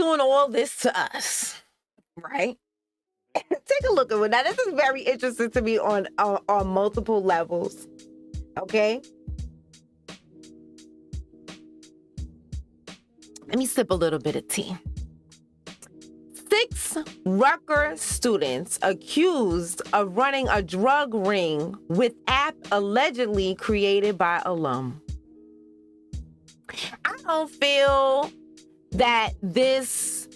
doing all this to us, right? Take a look at it. Now, this is very interesting to me on multiple levels. Okay. Let me sip a little bit of tea. 6 Rutgers students accused of running a drug ring with app allegedly created by alum. I don't feel that this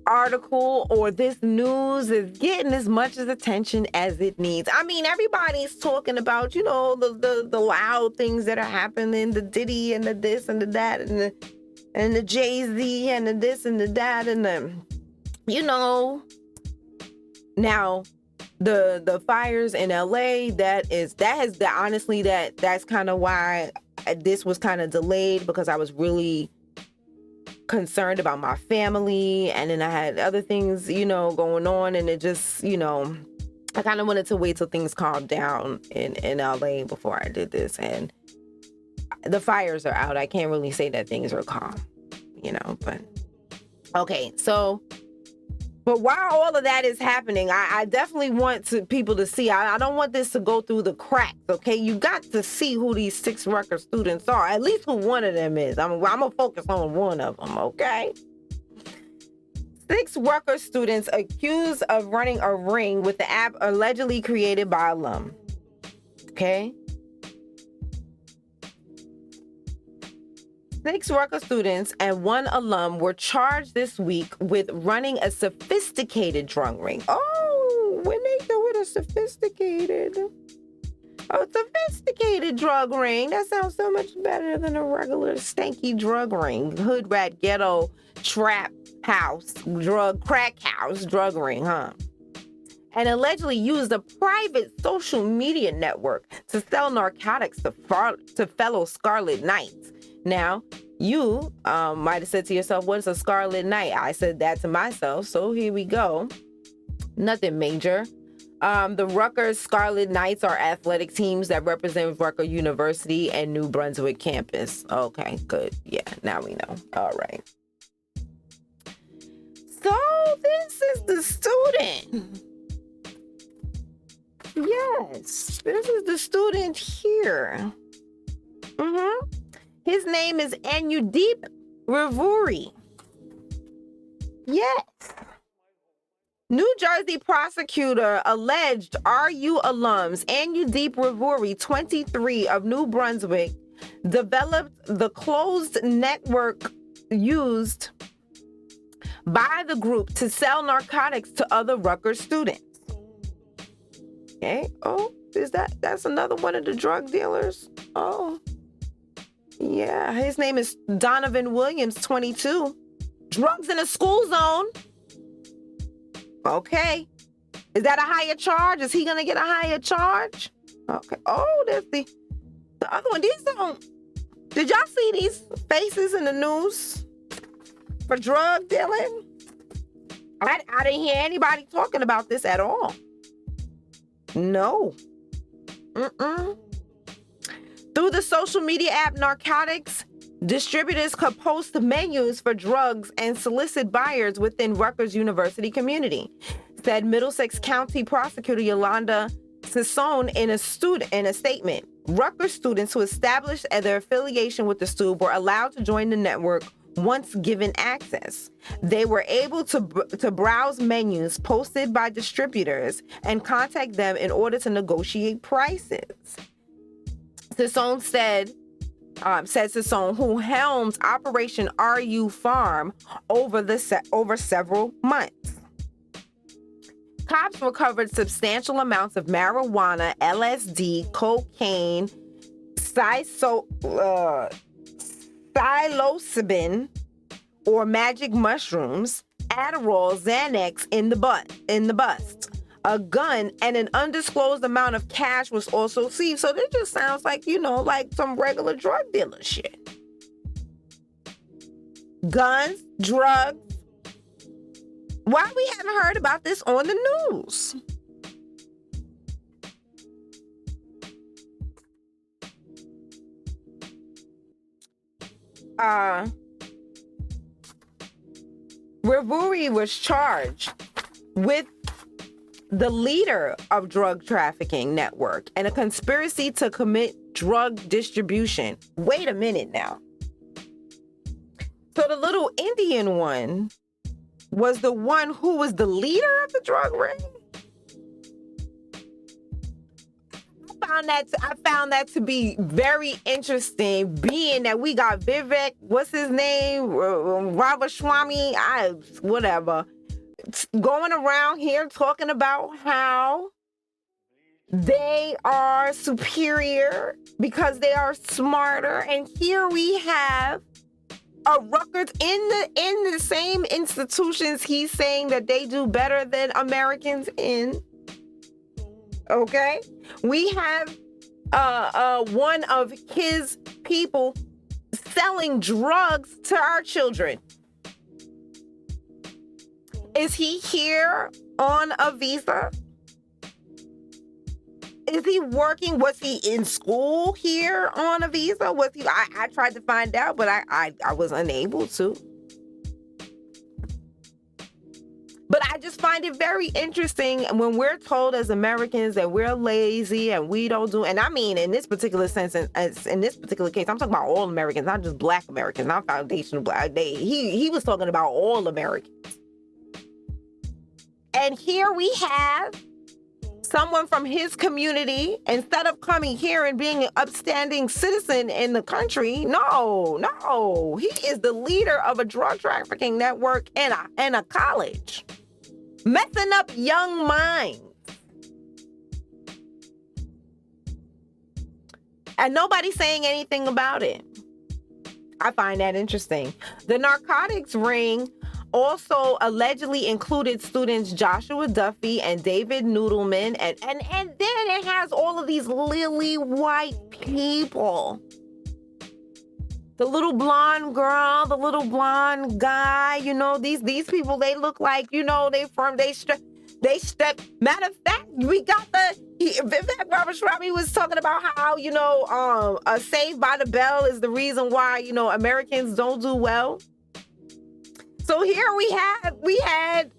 article or this news is getting as much as attention as it needs. I mean, everybody's talking about, you know, the loud things that are happening, the Diddy and the this and the that and the Jay-Z and the this and the that and the, you know. Now the fires in LA, that's kind of why this was kind of delayed, because I was really concerned about my family, and then I had other things, you know, going on, and it just, you know, I kind of wanted to wait till things calmed down in LA before I did this. And the fires are out. I can't really say that things are calm, you know, but okay. So, but while all of that is happening, I definitely want people to see. I don't want this to go through the cracks, okay? You got to see who these 6 Rutgers students are, at least who one of them is. I'm going to focus on one of them, okay? 6 Rutgers students accused of running a ring with the app allegedly created by alum, okay? 6 Rutgers students and 1 alum were charged this week with running a sophisticated drug ring. Oh, when they do it, a sophisticated drug ring. That sounds so much better than a regular stanky drug ring. Hood rat, ghetto, trap house, crack house drug ring, huh? And allegedly used a private social media network to sell narcotics to fellow Scarlet Knights. Now, you might have said to yourself, what's a Scarlet Knight? I said that to myself, so here we go. Nothing major. The Rutgers Scarlet Knights are athletic teams that represent Rutgers University and New Brunswick campus. Okay, good. Yeah, now we know. All right. So this is the student. Yes, this is the student here. His name is Anudeep Ravuri. Yes. New Jersey prosecutor alleged RU alums Anudeep Ravuri, 23, of New Brunswick, developed the closed network used by the group to sell narcotics to other Rutgers students. Okay. Oh, that's another one of the drug dealers? Oh. Yeah, his name is Donovan Williams, 22. Drugs in a school zone. Okay. Is that a higher charge? Is he going to get a higher charge? Okay. Oh, there's the other one. These don't. Did y'all see these faces in the news for drug dealing? I didn't hear anybody talking about this at all. No. Through the social media app Narcotics, distributors could post menus for drugs and solicit buyers within Rutgers University community, said Middlesex County Prosecutor Yolanda Sassone in a statement. Rutgers students who established their affiliation with the STUB were allowed to join the network once given access. They were able to browse menus posted by distributors and contact them in order to negotiate prices. Sassone said Sassone, who helmed Operation RU Farm over several months. Cops recovered substantial amounts of marijuana, LSD, cocaine, psilocybin, or magic mushrooms, Adderall, Xanax in the bust. A gun and an undisclosed amount of cash was also seized. So this just sounds like, you know, like some regular drug dealer shit. Guns, drugs. Why we haven't heard about this on the news? Ravuri was charged with the leader of drug trafficking network and a conspiracy to commit drug distribution. Wait a minute now. So the little Indian one was the one who was the leader of the drug ring? I found that to be very interesting, being that we got Vivek, what's his name? Ramaswamy, whatever, going around here talking about how they are superior because they are smarter. And here we have a Rutgers in the same institutions he's saying that they do better than Americans in. Okay, we have one of his people selling drugs to our children. Is he here on a visa? Is he working? Was he in school here on a visa? Was he? I tried to find out, but I was unable to. But I just find it very interesting when we're told as Americans that we're lazy and we don't do, and I mean in this particular sense, in this particular case, I'm talking about all Americans, not just Black Americans, not foundational Black. He was talking about all Americans. And here we have someone from his community, instead of coming here and being an upstanding citizen in the country, no, he is the leader of a drug trafficking network and a college, messing up young minds. And nobody's saying anything about it. I find that interesting. The narcotics ring also allegedly included students Joshua Duffy and David Noodleman, and then it has all of these lily white people. The little blonde girl, the little blonde guy, you know, these people, they look like, you know, they step. Matter of fact, we got Vivek Ramaswamy was talking about how, you know, Saved by the Bell is the reason why, you know, Americans don't do well. So here we had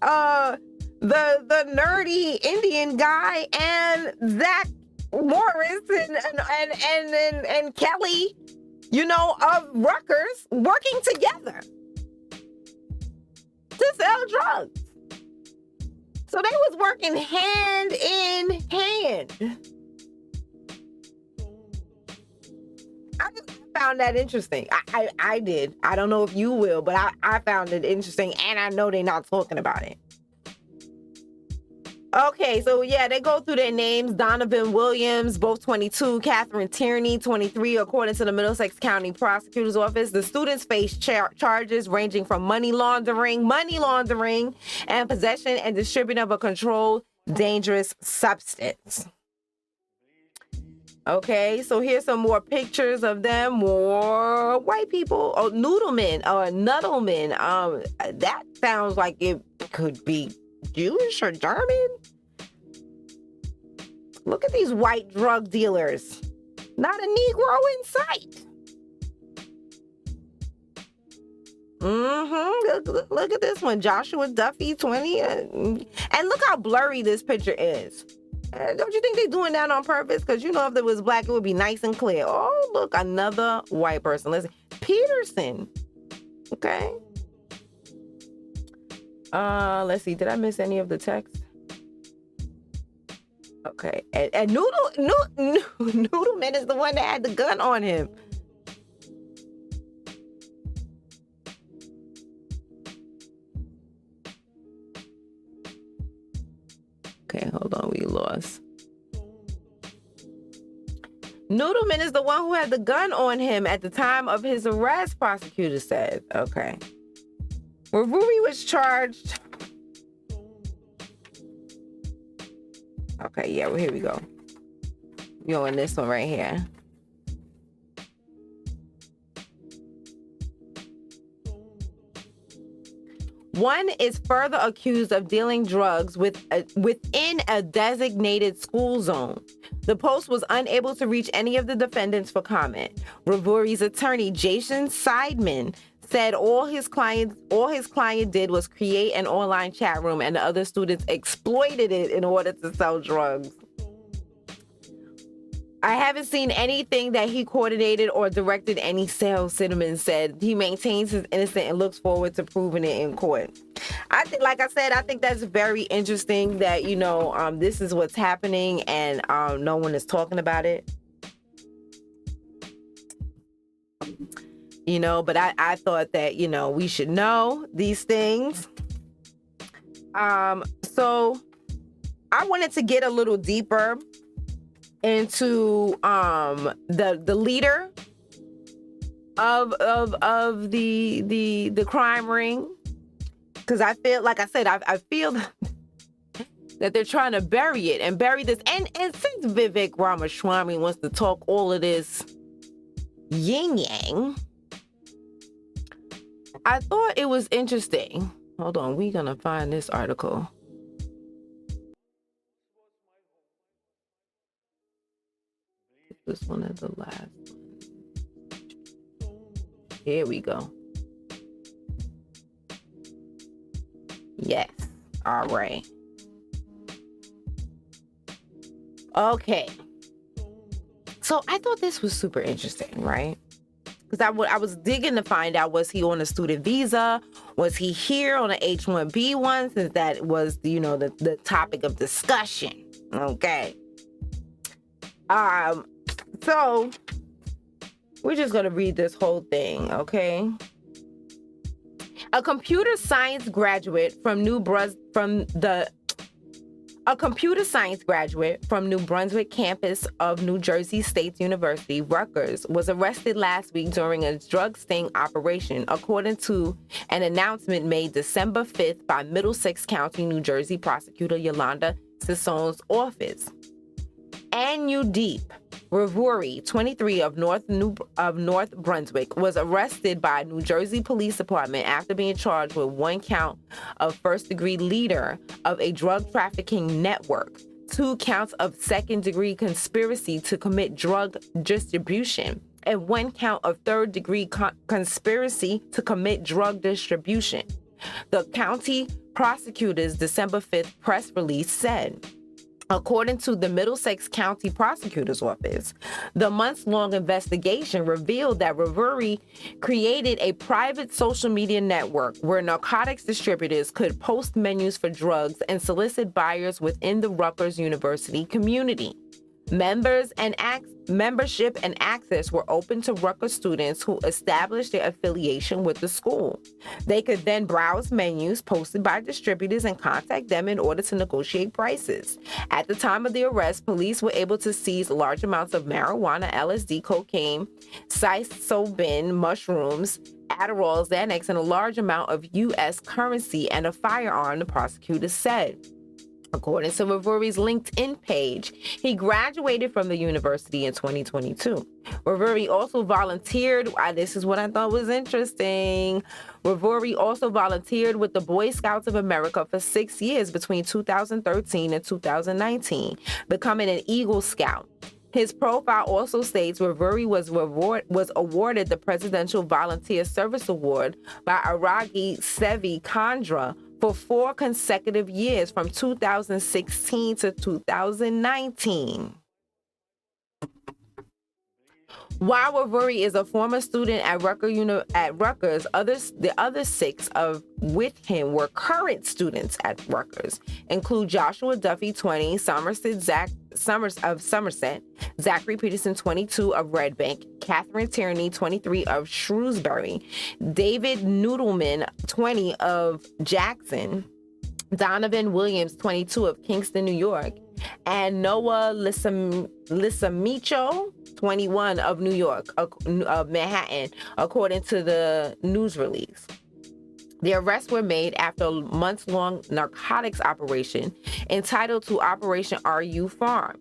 the nerdy Indian guy and Zach Morris and Kelly, you know, of Rutgers working together to sell drugs. So they was working hand in hand. I just found that interesting. I did. I don't know if you will, but I found it interesting, and I know they're not talking about it. Okay, so yeah, they go through their names. Donovan Williams, both 22. Catherine Tierney, 23, according to the Middlesex County Prosecutor's Office. The students face charges ranging from money laundering, and possession and distribution of a controlled dangerous substance. Okay, so here's some more pictures of them. More white people. Oh, Noodleman or Nuddleman. That sounds like it could be Jewish or German. Look at these white drug dealers. Not a Negro in sight. Look at this one. Joshua Duffy, 20. And look how blurry this picture is. Don't you think they're doing that on purpose? Because, you know, if it was black, it would be nice and clear. Oh, look, another white person. Listen, Peterson. Okay. Let's see. Did I miss any of the text? Okay. And Noodleman is the one that had the gun on him. Okay, hold on. We lost. Noodleman is the one who had the gun on him at the time of his arrest, prosecutor said. Okay. Ravuri was charged. Okay, yeah, well, here we go. We're on this one right here. One is further accused of dealing drugs within a designated school zone. The Post was unable to reach any of the defendants for comment. Ravuri's attorney, Jason Seidman, said all his client did was create an online chat room and the other students exploited it in order to sell drugs. I haven't seen anything that he coordinated or directed any sales, Cinnamon said. He maintains his innocence and looks forward to proving it in court. I think, like I said, I think that's very interesting that, this is what's happening and no one is talking about it. But I thought that, we should know these things. So I wanted to get a little deeper into the leader of the crime ring, because I feel, like I said, I feel that they're trying to bury it and bury this, and since Vivek Ramaswamy wants to talk all of this yin yang, I thought it was interesting. Hold on, we're gonna find this article. This one is the last one. Here we go. Yes. All right. Okay. So I thought this was super interesting, right? Because I was digging to find out, was he on a student visa? Was he here on an H1B one? Since that was, the topic of discussion. Okay. So we're just going to read this whole thing, okay? A computer science graduate from New Brunswick campus of New Jersey State University, Rutgers, was arrested last week during a drug sting operation, according to an announcement made December 5th by Middlesex County, New Jersey prosecutor Yolanda Sisson's office. Anu Deep Ravuri, 23 of North Brunswick, was arrested by New Jersey Police Department after being charged with one count of first-degree leader of a drug trafficking network, 2 counts of second-degree conspiracy to commit drug distribution, and 1 count of third-degree conspiracy to commit drug distribution. The county prosecutor's December 5th press release said. According to the Middlesex County Prosecutor's Office, the months-long investigation revealed that Ravuri created a private social media network where narcotics distributors could post menus for drugs and solicit buyers within the Rutgers University community. Membership and access were open to Rutgers students who established their affiliation with the school. They could then browse menus posted by distributors and contact them in order to negotiate prices. At the time of the arrest, police were able to seize large amounts of marijuana, LSD, cocaine, psilocybin, mushrooms, Adderall, Xanax, and a large amount of U.S. currency and a firearm, the prosecutor said. According to Ravuri's LinkedIn page, he graduated from the university in 2022. Ravuri also volunteered. This is what I thought was interesting. Ravuri also volunteered with the Boy Scouts of America for 6 years between 2013 and 2019, becoming an Eagle Scout. His profile also states Ravuri was awarded the Presidential Volunteer Service Award by Aragi Sevi Khandra for 4 consecutive years from 2016 to 2019. While Ravuri is a former student at Rutgers, the other 6 with him were current students at Rutgers, include Joshua Duffy, 20, Somerset, Zachary Peterson, 22, of Red Bank, Catherine Tierney, 23, of Shrewsbury, David Noodleman, 20, of Jackson, Donovan Williams, 22, of Kingston, New York, and Noah Lissamicho, 21, of New York, of Manhattan, according to the news release. The arrests were made after a months-long narcotics operation entitled to Operation RU Farm,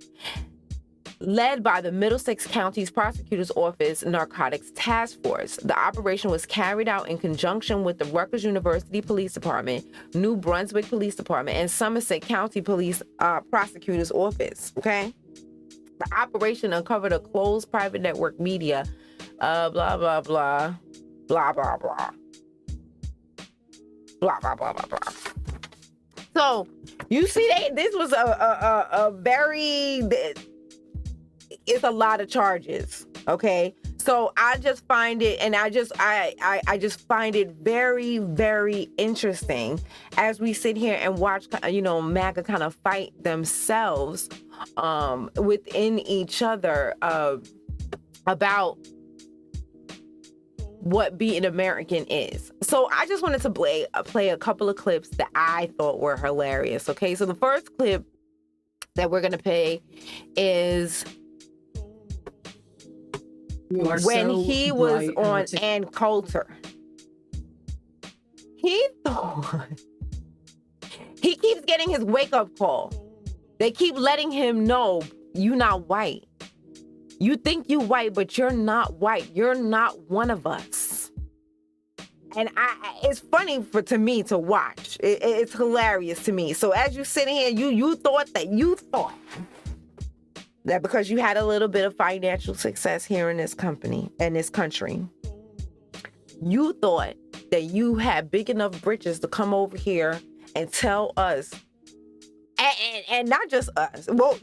led by the Middlesex County's Prosecutor's Office Narcotics Task Force. The operation was carried out in conjunction with the Rutgers University Police Department, New Brunswick Police Department, and Somerset County Police Prosecutor's Office. Okay? The operation uncovered a closed private network media, blah, blah, blah, blah, blah, blah. blah, blah, blah, blah, blah. So you see, this was a very, it's a lot of charges. Okay. So I just find it, and I just find it very, very interesting as we sit here and watch, MAGA kind of fight themselves within each other about what being American is. So I just wanted to play a couple of clips that I thought were hilarious. Okay, so the first clip that we're gonna play is when he was on Ann Coulter. He thought he keeps getting his wake-up call. They keep letting him know, you not white. You think you white, but you're not white. You're not one of us. And it's funny to me to watch. It's hilarious to me. So as you sitting here, you thought that because you had a little bit of financial success here in this country, you thought that you had big enough britches to come over here and tell us, and not just us. Well,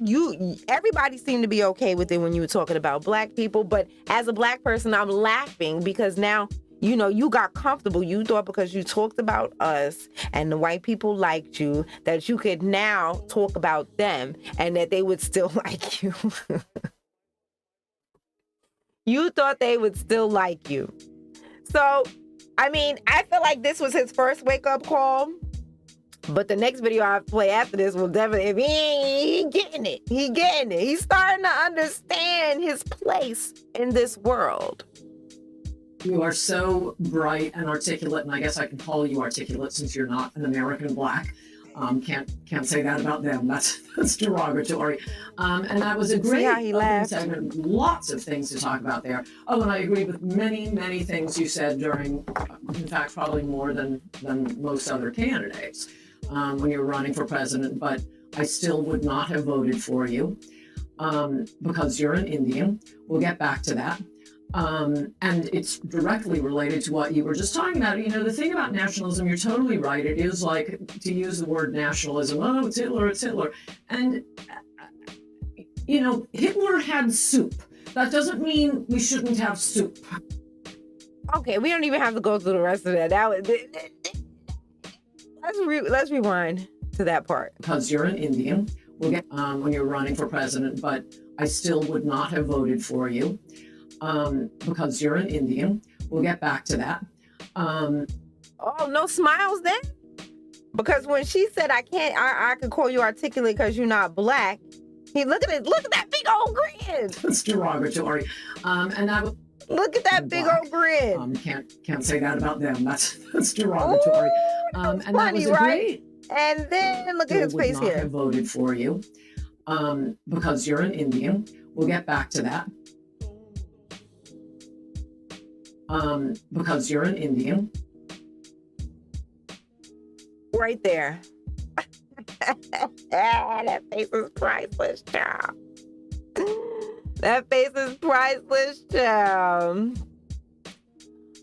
everybody seemed to be okay with it when you were talking about black people, but as a black person, I'm laughing because now, you got comfortable. You thought because you talked about us and the white people liked you, that you could now talk about them and that they would still like you. You thought they would still like you. So, I feel like this was his first wake-up call. But the next video I play after this will definitely, if he getting it. He's starting to understand his place in this world. You are so bright and articulate, and I guess I can call you articulate since you're not an American black. Can't say that about them. That's derogatory. And that was a great segment. Lots of things to talk about there. Oh, and I agree with many, many things you said during, in fact, probably more than most other candidates when you were running for president. But I still would not have voted for you because you're an Indian. We'll get back to that. And it's directly related to what you were just talking about. The thing about nationalism, you're totally right. It is like to use the word nationalism. Oh, it's Hitler. And, Hitler had soup. That doesn't mean we shouldn't have soup. Okay, we don't even have to go through the rest of that. Let's rewind to that part. Because you're an Indian. We'll get when you're running for president, but I still would not have voted for you. Because you're an Indian. We'll get back to that. Oh, no smiles then? Because when she said I could call you articulate because you're not black, look at that big old grin. That's derogatory. And that look at that big old grin. Can't say that about them. That's derogatory. And funny, that was right? And then look at his face here. I have voted for you because you're an Indian. We'll get back to that. Because you're an Indian. Right there. That face is priceless, child. That face is priceless, child.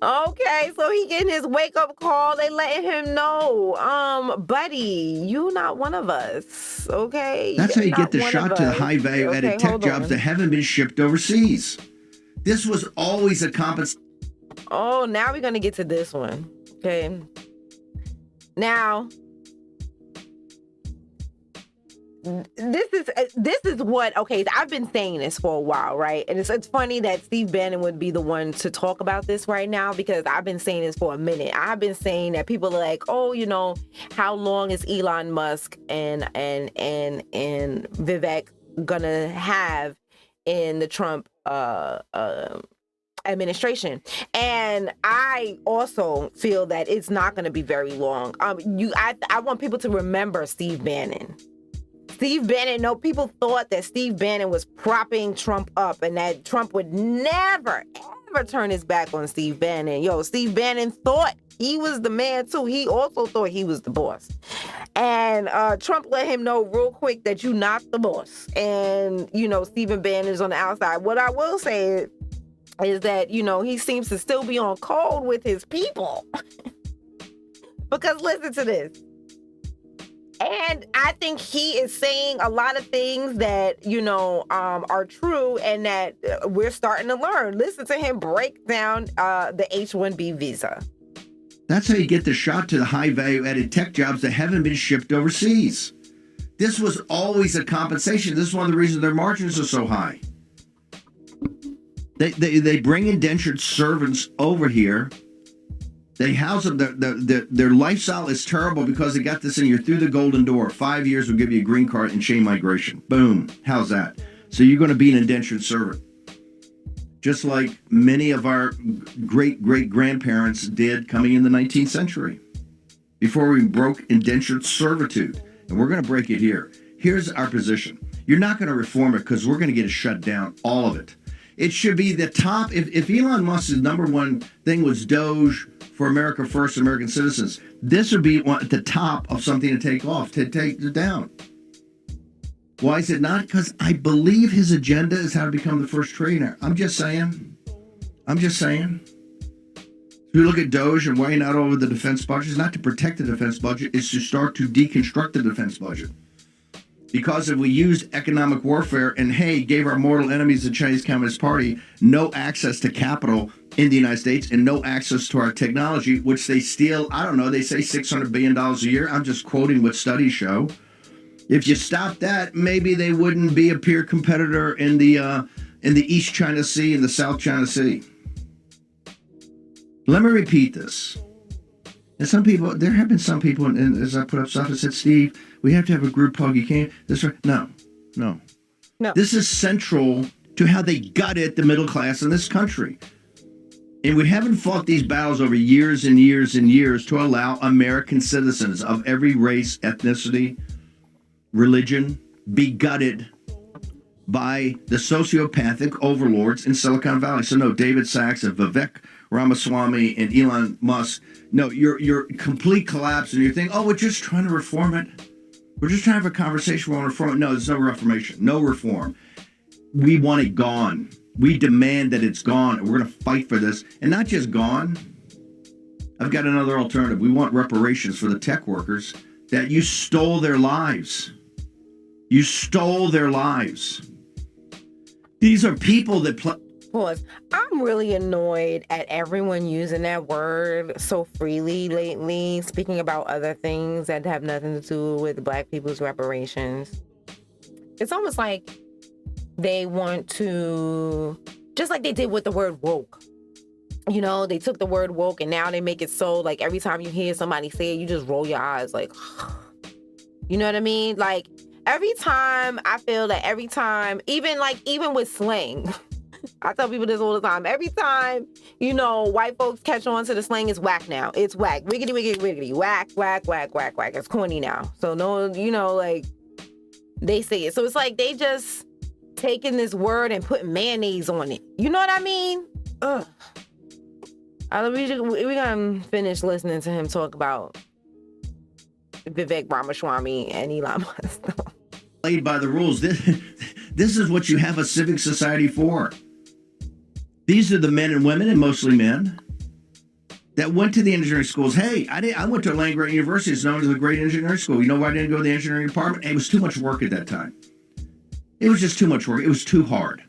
Okay, so he getting his wake-up call. They letting him know, buddy, you not one of us, okay? That's how you get the shot to the high-value added tech jobs that haven't been shipped overseas. This was always a compensation. Oh, now we're going to get to this one. Okay. Now, this is what, okay, I've been saying this for a while, right? And it's funny that Steve Bannon would be the one to talk about this right now because I've been saying this for a minute. I've been saying that people are like, oh, how long is Elon Musk and Vivek gonna have in the Trump administration? And I also feel that it's not going to be very long. I want people to remember Steve Bannon. People thought that Steve Bannon was propping Trump up and that Trump would never, ever turn his back on Steve Bannon. Steve Bannon thought he was the man too. He also thought he was the boss. And Trump let him know real quick that you're not the boss. And, Stephen Bannon's on the outside. What I will say is that, he seems to still be on code with his people. Because listen to this. And I think he is saying a lot of things that, are true and that we're starting to learn. Listen to him break down the H1B visa. That's how you get the shot to the high value added tech jobs that haven't been shipped overseas. This was always a compensation. This is one of the reasons their margins are so high. They bring indentured servants over here. They house them. Their lifestyle is terrible because they got this in. You're through the golden door. 5 years will give you a green card and chain migration. Boom. How's that? So you're going to be an indentured servant. Just like many of our great-great-grandparents did coming in the 19th century. Before we broke indentured servitude. And we're going to break it here. Here's our position. You're not going to reform it because we're going to get it shut down. All of it. It should be the top. If Elon Musk's number one thing was Doge for America First, American citizens, this would be at the top of something to take off, to take it down. Why is it not? Because I believe his agenda is how to become the first trillionaire. I'm just saying. If you look at Doge and why not over the defense budget, it's not to protect the defense budget, it's to start to deconstruct the defense budget. Because if we used economic warfare and, gave our mortal enemies, the Chinese Communist Party, no access to capital in the United States and no access to our technology, which they steal, they say $600 billion a year. I'm just quoting what studies show. If you stop that, maybe they wouldn't be a peer competitor in the East China Sea and the South China Sea. Let me repeat this. And there have been some people, and as I put up stuff, I said, Steve, we have to have a group hug. You can't. No. This is central to how they gutted the middle class in this country. And we haven't fought these battles over years and years and years to allow American citizens of every race, ethnicity, religion be gutted by the sociopathic overlords in Silicon Valley. So no, David Sachs and Vivek Ramaswamy and Elon Musk. No, you're complete collapse and you're thinking, we're just trying to reform it. We're just trying to have a conversation on reform. No, there's no reformation, no reform. We want it gone. We demand that it's gone, and we're going to fight for this. And not just gone. I've got another alternative. We want reparations for the tech workers that you stole their lives. You stole their lives. These are people that Pause. I'm really annoyed at everyone using that word so freely lately, speaking about other things that have nothing to do with Black people's reparations. It's almost like they want to, just like they did with the word woke. They took the word woke and now they make it so like every time you hear somebody say it, you just roll your eyes like, you know what I mean? Like every time I feel that even with slang, I tell people this all the time. Every time, white folks catch on to the slang, it's whack now. It's whack. Wiggity, wiggity, wiggity. Whack, whack, whack, whack, whack. It's corny now. So no, they say it. So it's like they just taking this word and putting mayonnaise on it. You know what I mean? Ugh. We're going to finish listening to him talk about Vivek Ramaswamy and Elon Musk. Played by the rules. This is what you have a civic society for. These are the men and women, and mostly men, that went to the engineering schools. Hey, I went to Land-Grant University. It's known as a great engineering school. You know why I didn't go to the engineering department? It was too much work at that time. It was just too much work. It was too hard.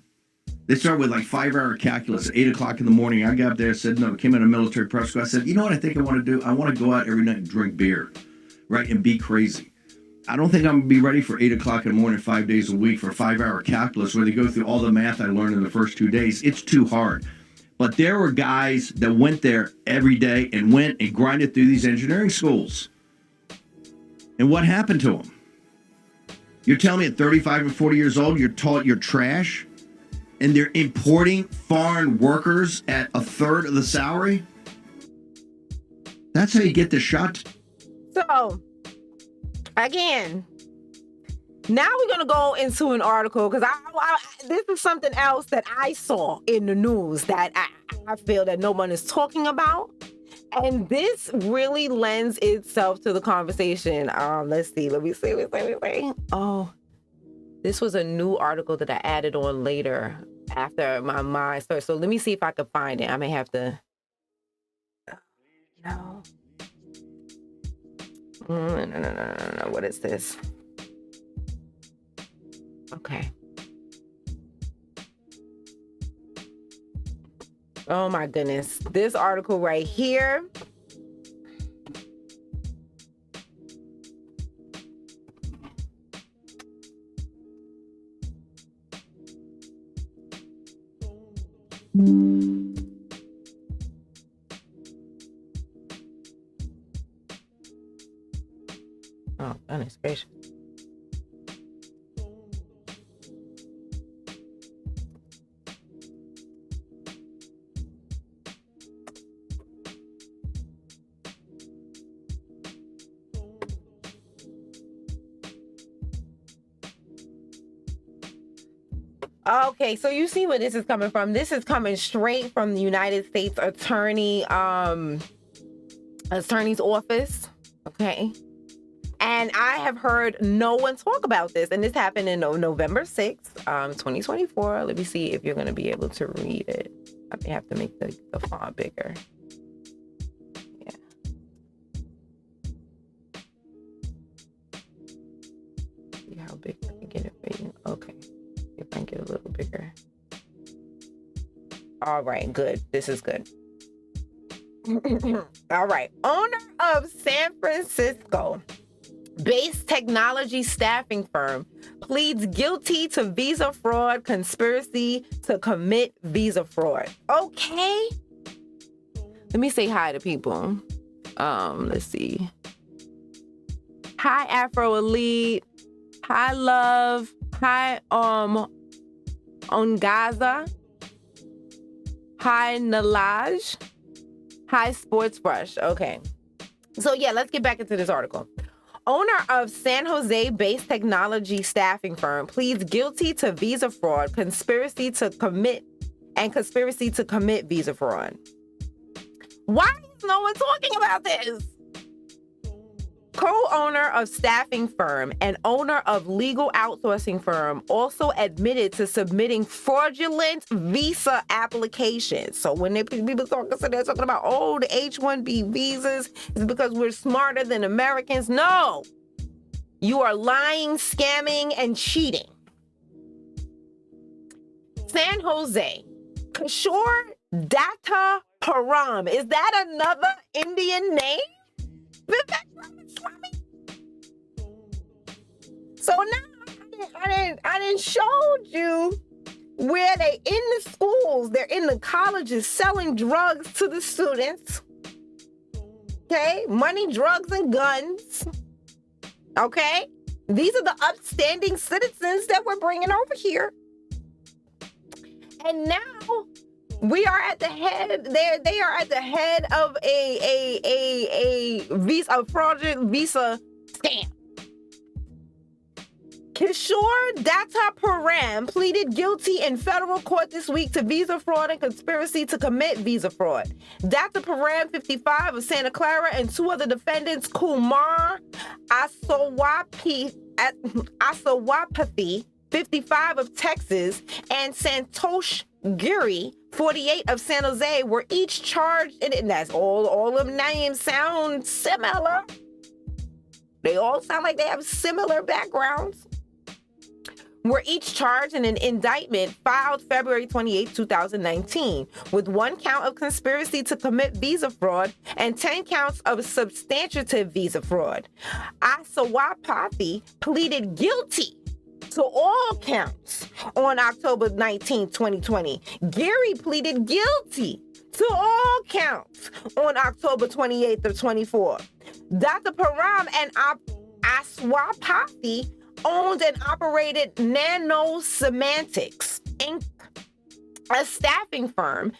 They started with like 5-hour calculus at 8 o'clock in the morning. I got up there and said, no, came in a military prep school. I said, you know what I think I want to do? I want to go out every night and drink beer, right, and be crazy. I don't think I'm going to be ready for 8 o'clock in the morning, 5 days a week for 5-hour calculus where they go through all the math I learned in the first 2 days. It's too hard. But there were guys that went there every day and went and grinded through these engineering schools. And what happened to them? You're telling me at 35 and 40 years old, you're taught you're trash? And they're importing foreign workers at a third of the salary? That's how you get the shot. So, again, now we're going to go into an article because this is something else that I saw in the news that I feel that no one is talking about. And this really lends itself to the conversation. Let's see. Let me see. Oh, this was a new article that I added on later after my mind started. So let me see if I can find it. I may have to. No. No. What is this? Okay. Oh my goodness. This article right here. Oh, goodness gracious. Okay, so you see where this is coming from. This is coming straight from the United States Attorney's office. Okay. And I have heard no one talk about this. And this happened in November 6th, 2024. Let me see if you're going to be able to read it. I may have to make the font bigger. Yeah. See how big I can get it for you. Okay. If I can get a little bigger. All right, good. This is good. All right. Owner of San Francisco based technology staffing firm pleads guilty to visa fraud conspiracy to commit visa fraud. Okay. Let me say hi to people. Let's see. Hi, Afro Elite. Hi, Love. Hi, Ongaza. Hi, Nalaj. Hi, Sports Brush. Okay. So yeah, let's get back into this article. Owner of San Jose-based technology staffing firm pleads guilty to visa fraud, conspiracy to commit visa fraud. Why is no one talking about this? Co-owner of staffing firm and owner of legal outsourcing firm also admitted to submitting fraudulent visa applications. So when people talking, so they're talking about, oh, the H1B visas is because we're smarter than Americans. No, you are lying, scamming, and cheating. San Jose, Kishore Datta Param. Is that another Indian name? Vivek, so now I didn't showed you where they in the schools, they're in the colleges selling drugs to the students. Okay, money, drugs, and guns. Okay, these are the upstanding citizens that we're bringing over here. And now we are at the head. They are at the head of a fraudulent visa scam. Kishore Datta Param pleaded guilty in federal court this week to visa fraud and conspiracy to commit visa fraud. Datta Param, 55, of Santa Clara, and two other defendants, Kumar Asawapathy, 55, of Texas, and Santosh Giri, 48, of San Jose, were each charged, and that's all of them names sound similar. They all sound like they have similar backgrounds. Were each charged in an indictment filed February 28, 2019, with 1 count of conspiracy to commit visa fraud and 10 counts of substantive visa fraud. Asawapathy pleaded guilty to all counts on October 19, 2020. Gary pleaded guilty to all counts on October 28th of 24. Dr. Param and Aswapathy owned and operated Nanosemantics, Inc., a staffing firm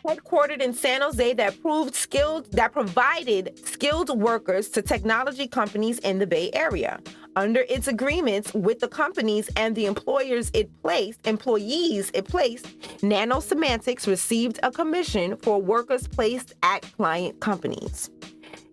headquartered in San Jose that provided skilled workers to technology companies in the Bay Area. Under its agreements with the companies and the employees it placed, Nanosemantics received a commission for workers placed at client companies.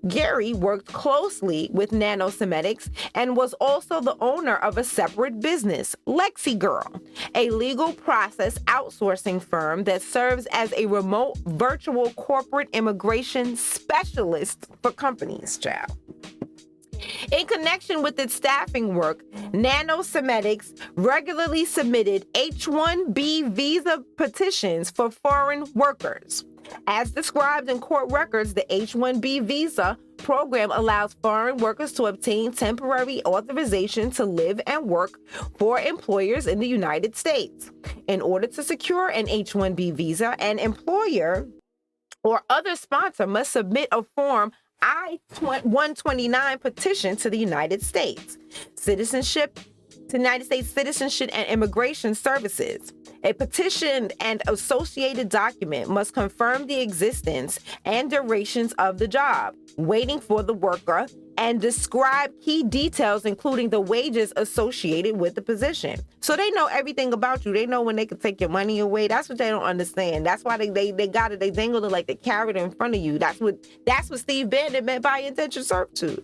Gary worked closely with Nanosemantics and was also the owner of a separate business, LexiGirl, a legal process outsourcing firm that serves as a remote virtual corporate immigration specialist for companies, child. In connection with its staffing work, Nanosemetics regularly submitted H1B visa petitions for foreign workers. As described in court records, the H1B visa program allows foreign workers to obtain temporary authorization to live and work for employers in the United States. In order to secure an H1B visa, an employer or other sponsor must submit a Form I-129 petition to the United States United States Citizenship and Immigration Services. A petition and associated document must confirm the existence and durations of the job, waiting for the worker, and describe key details, including the wages associated with the position. So they know everything about you. They know when they can take your money away. That's what they don't understand. That's why they got it. They dangled it like the carrot in front of you. That's what Steve Bannon meant by indentured servitude.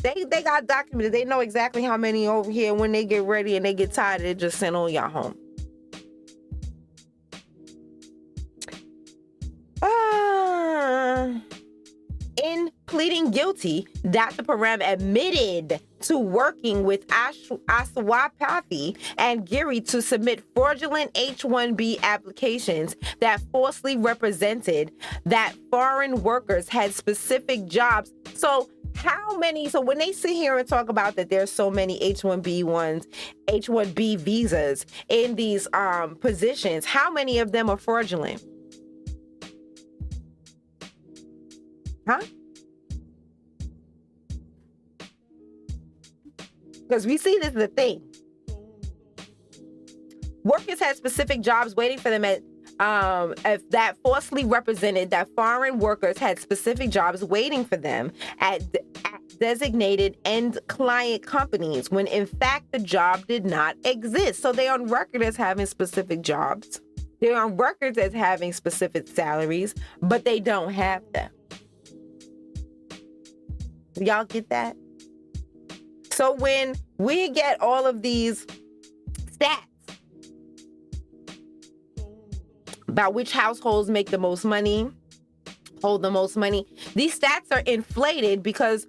They got documented. They know exactly how many over here. When they get ready and they get tired, they just send all y'all home. In pleading guilty, Dr. Param admitted to working with Aswapathy and Giri to submit fraudulent H-1B applications that falsely represented that foreign workers had specific jobs. So when they sit here and talk about that there's so many H-1B visas in these positions, how many of them are fraudulent? Huh? Because we see this as a thing. Workers had specific jobs waiting for them if that falsely represented that foreign workers had specific jobs waiting for them at designated end client companies when in fact the job did not exist. So they're on record as having specific jobs. They're on records as having specific salaries, but they don't have them. Y'all get that? So when we get all of these stats about which households make the most money, hold the most money, these stats are inflated because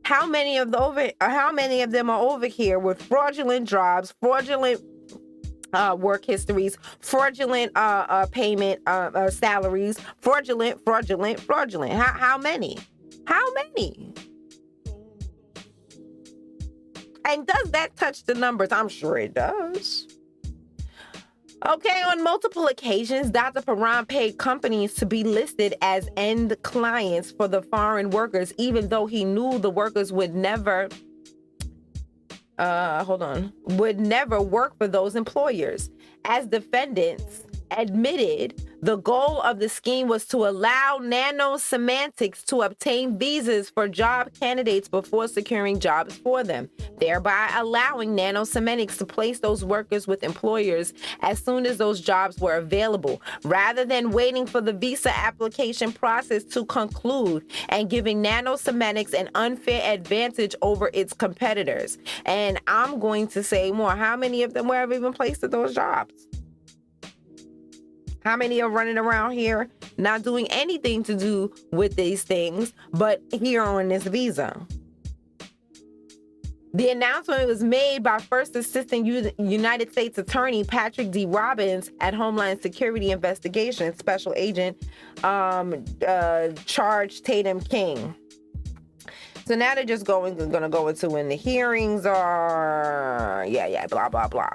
how many of them are over here with fraudulent jobs, fraudulent work histories, fraudulent payment salaries, fraudulent. How many? How many? And does that touch the numbers? I'm sure it does. Okay, on multiple occasions, Dr. Param paid companies to be listed as end clients for the foreign workers, even though he knew the workers would never work for those employers. As defendants admitted, the goal of the scheme was to allow Nanosemantics to obtain visas for job candidates before securing jobs for them, thereby allowing Nanosemantics to place those workers with employers as soon as those jobs were available, rather than waiting for the visa application process to conclude and giving Nanosemantics an unfair advantage over its competitors. And I'm going to say more. How many of them were ever even placed at those jobs? How many are running around here not doing anything to do with these things, but here on this visa? The announcement was made by First Assistant United States Attorney Patrick D. Robbins at Homeland Security Investigations Special Agent Charge Tatum King. So now they're just going to go into when the hearings are, blah, blah, blah.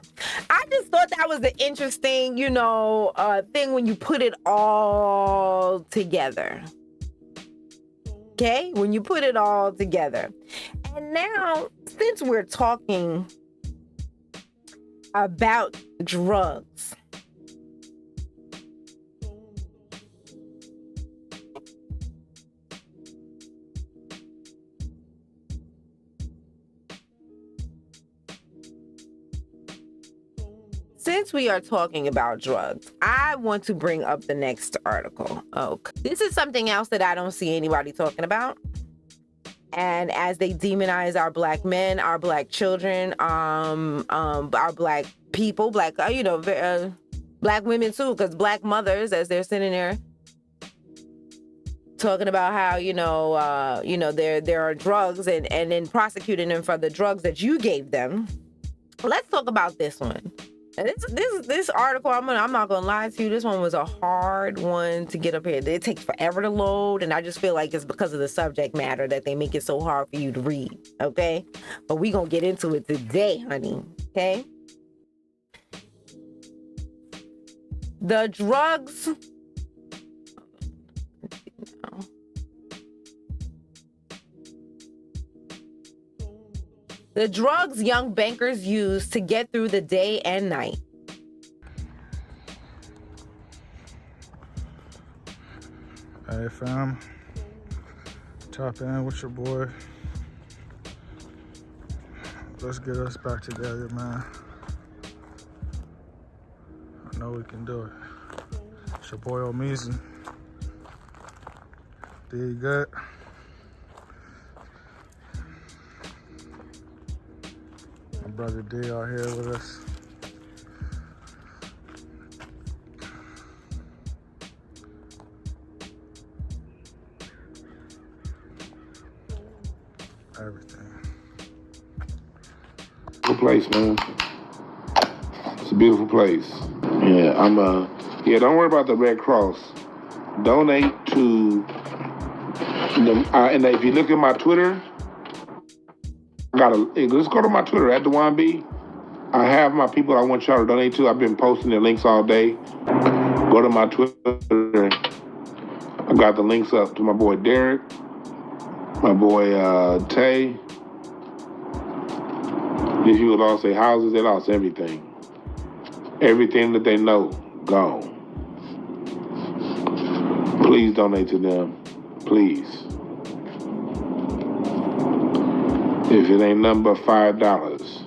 I just thought that was an interesting, thing when you put it all together. Okay? When you put it all together. And now, since we're talking about drugs, I want to bring up the next article. Okay. This is something else that I don't see anybody talking about. And as they demonize our Black men, our Black children, our Black people, Black women too, because Black mothers, as they're sitting there talking about how there are drugs and then prosecuting them for the drugs that you gave them. Let's talk about this one. And this article, I'm not gonna lie to you, this one was a hard one to get up here. It takes forever to load, and I just feel like it's because of the subject matter that they make it so hard for you to read. Okay, but we gonna get into it today, honey. Okay, the drugs. The drugs young bankers use to get through the day and night. Hey fam, tap in with your boy. Let's get us back together, man. I know we can do it. It's your boy Omizi. Do you good? My brother D out here with us. Everything. Beautiful place, man. It's a beautiful place. Yeah, don't worry about the Red Cross. Donate to them. And if you look at my Twitter, let's go to my Twitter at H1B. I have my people I want y'all to donate to. I've been posting the links all day. Go to my Twitter. I got the links up to my boy Derek, my boy Tay. These people lost their houses, they lost everything. Everything that they know, gone. Please donate to them. Please. If it ain't nothing but $5,